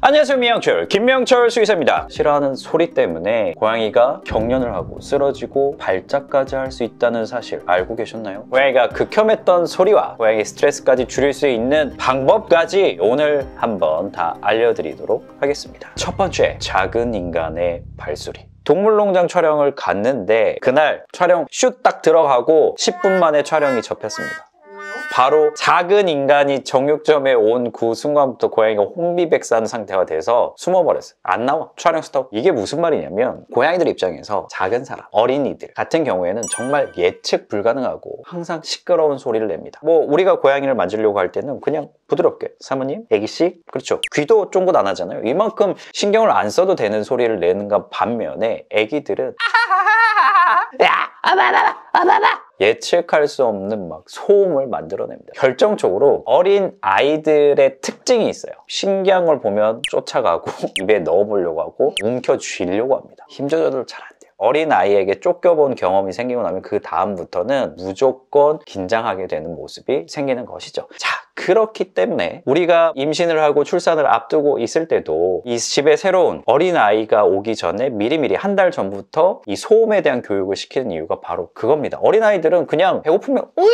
안녕하세요, 미영철 김명철 수의사입니다. 싫어하는 소리 때문에 고양이가 경련을 하고 쓰러지고 발작까지 할 수 있다는 사실 알고 계셨나요? 고양이가 극혐했던 소리와 고양이 스트레스까지 줄일 수 있는 방법까지 오늘 한번 다 알려드리도록 하겠습니다. 첫 번째, 작은 인간의 발소리. 동물농장 촬영을 갔는데 그날 촬영 슛 딱 들어가고 10분 만에 촬영이 접혔습니다. 바로 작은 인간이 정육점에 온 그 순간부터 고양이가 혼비백산 상태가 돼서 숨어버렸어요. 안 나와. 촬영 스톱. 이게 무슨 말이냐면 고양이들 입장에서 작은 사람, 어린이들 같은 경우에는 정말 예측 불가능하고 항상 시끄러운 소리를 냅니다. 뭐 우리가 고양이를 만지려고 할 때는 그냥 부드럽게 사모님, 애기씨, 그렇죠. 귀도 쫑긋 안 하잖아요. 이만큼 신경을 안 써도 되는 소리를 내는가 반면에 애기들은 야, 아바바바 예측할 수 없는 막 소음을 만들어냅니다. 결정적으로 어린 아이들의 특징이 있어요. 신기한 보면 쫓아가고 입에 넣어보려고 하고 움켜쥐려고 합니다. 힘 조절을 잘 안 돼요. 어린 아이에게 쫓겨본 경험이 생기고 나면 그 다음부터는 무조건 긴장하게 되는 모습이 생기는 것이죠. 자, 그렇기 때문에 우리가 임신을 하고 출산을 앞두고 있을 때도 이 집에 새로운 어린아이가 오기 전에 미리미리 한 달 전부터 이 소음에 대한 교육을 시키는 이유가 바로 그겁니다. 어린아이들은 그냥 배고프면 우엥!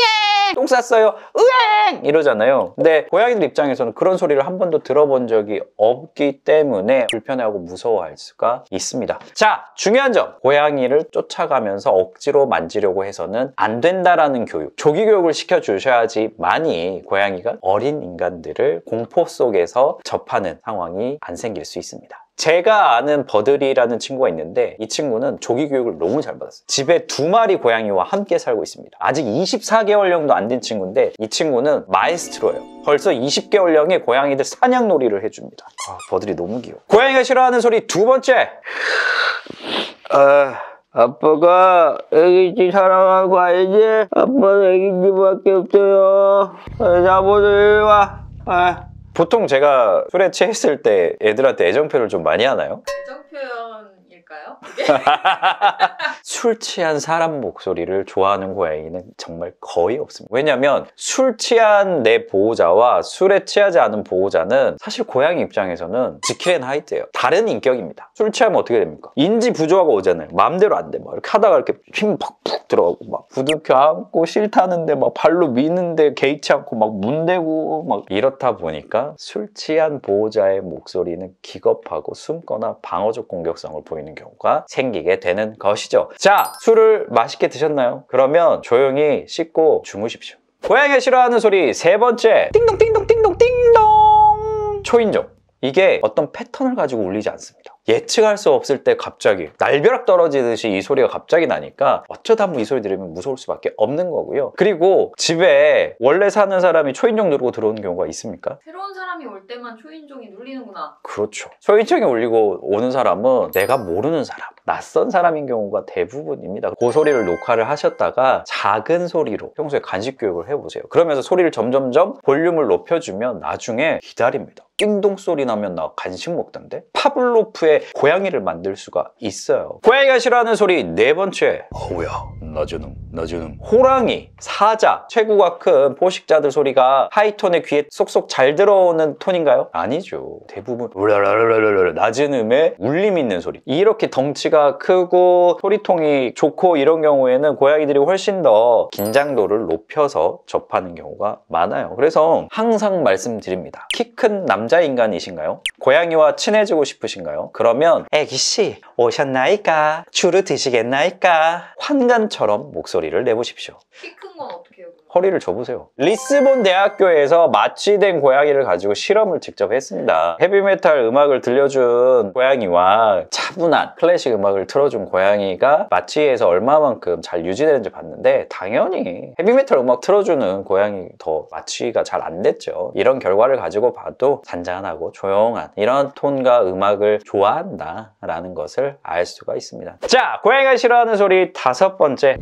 똥 쌌어요! 우엥! 이러잖아요. 근데 고양이들 입장에서는 그런 소리를 한 번도 들어본 적이 없기 때문에 불편해하고 무서워할 수가 있습니다. 자, 중요한 점! 고양이를 쫓아가면서 억지로 만지려고 해서는 안 된다라는 교육, 조기 교육을 시켜주셔야지만이 고양이가 어린 인간들을 공포 속에서 접하는 상황이 안 생길 수 있습니다. 제가 아는 버들이라는 친구가 있는데 이 친구는 조기 교육을 너무 잘 받았어요. 집에 2마리 고양이와 함께 살고 있습니다. 아직 24개월령도 안 된 친구인데 이 친구는 마에스트로예요. 벌써 20개월령의 고양이들 사냥놀이를 해줍니다. 버들이 너무 귀여워. 고양이가 싫어하는 소리 두 번째. 아빠가 애기집 사랑하고 알지? 아빠는 애기집밖에 없어요. 아버지 와. 보통 제가 술에 취했을 때 애들한테 애정 표현을 좀 많이 하나요? 애정 표현일까요? 술 취한 사람 목소리를 좋아하는 고양이는 정말 거의 없습니다. 왜냐면 술 취한 내 보호자와 술에 취하지 않은 보호자는 사실 고양이 입장에서는 지킬 앤 하이드예요. 다른 인격입니다. 술 취하면 어떻게 됩니까? 인지 부조화가 오잖아요. 마음대로 안 돼. 막 이렇게 하다가 이렇게 힘 팍팍 들어가고 막 부둥켜 안고 싫다는데 막 발로 미는데 개의치 않고 막 문대고 막 이렇다 보니까 술 취한 보호자의 목소리는 기겁하고 숨거나 방어적 공격성을 보이는 경우가 생기게 되는 것이죠. 자, 술을 맛있게 드셨나요? 그러면 조용히 씻고 주무십시오. 고양이가 싫어하는 소리 세 번째. 띵동 띵동 띵동 띵동. 초인종. 이게 어떤 패턴을 가지고 울리지 않습니다. 예측할 수 없을 때 갑자기 날벼락 떨어지듯이 이 소리가 갑자기 나니까 어쩌다 한번 이 소리 들으면 무서울 수밖에 없는 거고요. 그리고 집에 원래 사는 사람이 초인종 누르고 들어오는 경우가 있습니까? 새로운 사람이 올 때만 초인종이 눌리는구나. 그렇죠. 초인종이 울리고 오는 사람은 내가 모르는 사람, 낯선 사람인 경우가 대부분입니다. 그 소리를 녹화를 하셨다가 작은 소리로 평소에 간식 교육을 해보세요. 그러면서 소리를 점점점 볼륨을 높여주면 나중에 기다립니다. 띵동 소리 나면 나 간식 먹던데? 파블로프의 고양이를 만들 수가 있어요. 고양이가 싫어하는 소리 네 번째. 어우야, 나주는. 호랑이, 사자, 체구가 큰 포식자들 소리가 하이톤의 귀에 쏙쏙 잘 들어오는 톤인가요? 아니죠. 대부분 울라라라라라 낮은 음에 울림 있는 소리. 이렇게 덩치가 크고 소리통이 좋고 이런 경우에는 고양이들이 훨씬 더 긴장도를 높여서 접하는 경우가 많아요. 그래서 항상 말씀드립니다. 키 큰 남자 인간이신가요? 고양이와 친해지고 싶으신가요? 그러면 애기씨 오셨나이까? 주르 드시겠나이까? 환관처럼 목소리를 내보십시오. 키 큰 건 어떻게 해요? 허리를 줘보세요. 리스본 대학교에서 마취된 고양이를 가지고 실험을 직접 했습니다. 헤비메탈 음악을 들려준 고양이와 차분한 클래식 음악을 틀어준 고양이가 마취에서 얼마만큼 잘 유지되는지 봤는데 당연히 헤비메탈 음악 틀어주는 고양이 더 마취가 잘 안 됐죠. 이런 결과를 가지고 봐도 잔잔하고 조용한 이런 톤과 음악을 좋아한다라는 것을 알 수가 있습니다. 자, 고양이가 싫어하는 소리 다섯 번째.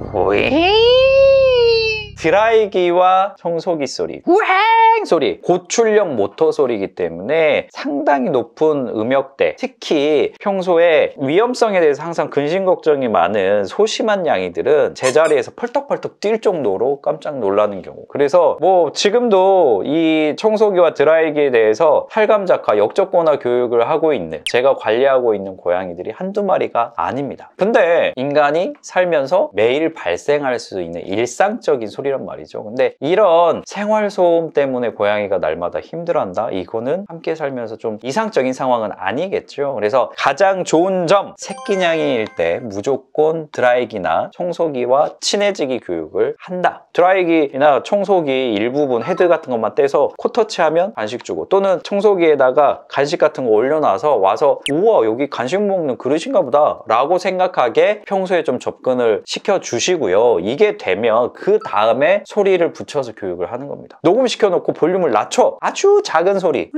드라이기와 청소기 소리, 우행 소리, 고출력 모터 소리이기 때문에 상당히 높은 음역대, 특히 평소에 위험성에 대해서 항상 근심 걱정이 많은 소심한 양이들은 제자리에서 펄떡펄떡 뛸 정도로 깜짝 놀라는 경우. 그래서 뭐 지금도 이 청소기와 드라이기에 대해서 탈감작화, 역적권화 교육을 하고 있는, 제가 관리하고 있는 고양이들이 한두 마리가 아닙니다. 근데 인간이 살면서 매일 발생할 수 있는 일상적인 소리란 말이죠. 근데 이런 생활소음 때문에 고양이가 날마다 힘들어한다? 이거는 함께 살면서 좀 이상적인 상황은 아니겠죠. 그래서 가장 좋은 점, 새끼냥이일 때 무조건 드라이기나 청소기와 친해지기 교육을 한다. 드라이기나 청소기 일부분 헤드 같은 것만 떼서 코터치하면 간식 주고, 또는 청소기에다가 간식 같은 거 올려놔서 와서 우와 여기 간식 먹는 그릇인가 보다 라고 생각하게 평소에 좀 접근을 시켜주시고요. 이게 되면 그 다음에 소리를 붙여서 교육을 하는 겁니다. 녹음시켜놓고 볼륨을 낮춰 아주 작은 소리,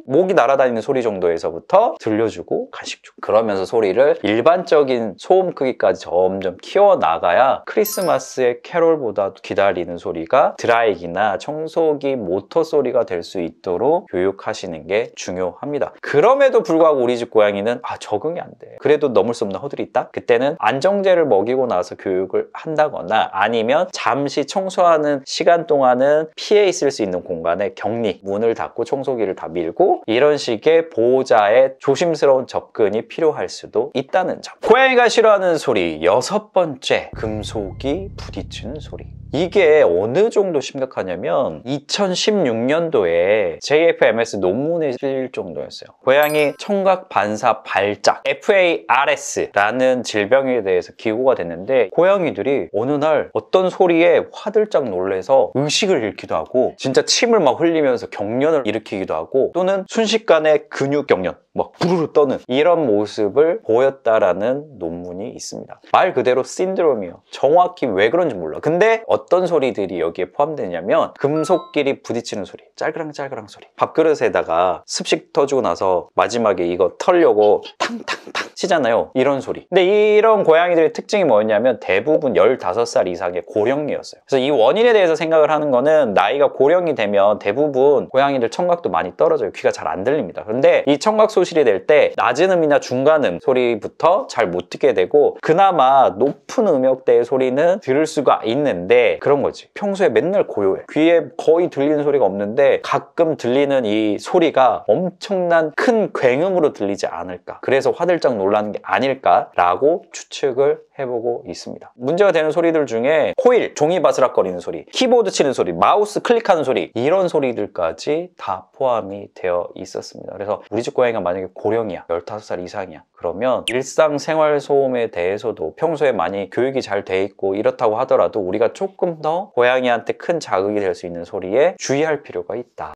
모기 날아다니는 소리 정도에서부터 들려주고 간식 주고, 그러면서 소리를 일반적인 소음 크기까지 점점 키워나가야 크리스마스의 캐롤보다 기다리는 소리가 드라이기나 청소기 모터 소리가 될 수 있도록 교육하시는 게 중요합니다. 그럼에도 불구하고 우리 집 고양이는 적응이 안 돼. 그래도 넘을 수 없는 허들이 있다? 그때는 안정제를 먹이고 나서 교육을 한다거나, 아니면 잠시 청소하는 시간 동안은 피해 있을 수 있는 공간에 격리, 문을 닫고 청소기를 다 밀고, 이런 식의 보호자의 조심스러운 접근이 필요할 수도 있다는 점. 고양이가 싫어하는 소리 6번째, 금속이 부딪히는 소리. 이게 어느 정도 심각하냐면 2016년도에 JFMS 논문에 실릴 정도였어요. 고양이 청각 반사 발작, FARS라는 질병에 대해서 기고가 됐는데, 고양이들이 어느 날 어떤 소리에 화들짝 놀래서 의식을 잃기도 하고, 진짜 침을 막 흘리면서 경련을 일으키기도 하고, 또는 순식간에 근육 경련, 막 부르르 떠는 이런 모습을 보였다라는 논문이 있습니다. 말 그대로 신드롬이에요. 정확히 왜 그런지 몰라. 근데 어떤 소리들이 여기에 포함되냐면 금속끼리 부딪히는 소리, 짤그랑짤그랑 소리, 밥그릇에다가 습식 터지고 나서 마지막에 이거 털려고 탕탕탕 치잖아요. 이런 소리. 근데 이런 고양이들의 특징이 뭐였냐면 대부분 15살 이상의 고령이었어요. 그래서 이 원인에 대해서 생각을 하는 거는, 나이가 고령이 되면 대부분 고양이들 청각도 많이 떨어져요. 귀가 잘 안 들립니다. 근데 이 청각 소실이 될 때 낮은 음이나 중간 음 소리부터 잘 못 듣게 되고, 그나마 높은 음역대의 소리는 들을 수가 있는데, 그런 거지. 평소에 맨날 고요해. 귀에 거의 들리는 소리가 없는데 가끔 들리는 이 소리가 엄청난 큰 굉음으로 들리지 않을까. 그래서 화들짝 놀라는 게 아닐까라고 추측을 해보고 있습니다. 문제가 되는 소리들 중에 코일, 종이 바스락거리는 소리, 키보드 치는 소리, 마우스 클릭하는 소리, 이런 소리들까지 다 포함이 되어 있었습니다. 그래서 우리 집 고양이가 만약에 고령이야, 15살 이상이야, 그러면 일상생활 소음에 대해서도 평소에 많이 교육이 잘 돼 있고 이렇다고 하더라도 우리가 조금 더 고양이한테 큰 자극이 될 수 있는 소리에 주의할 필요가 있다.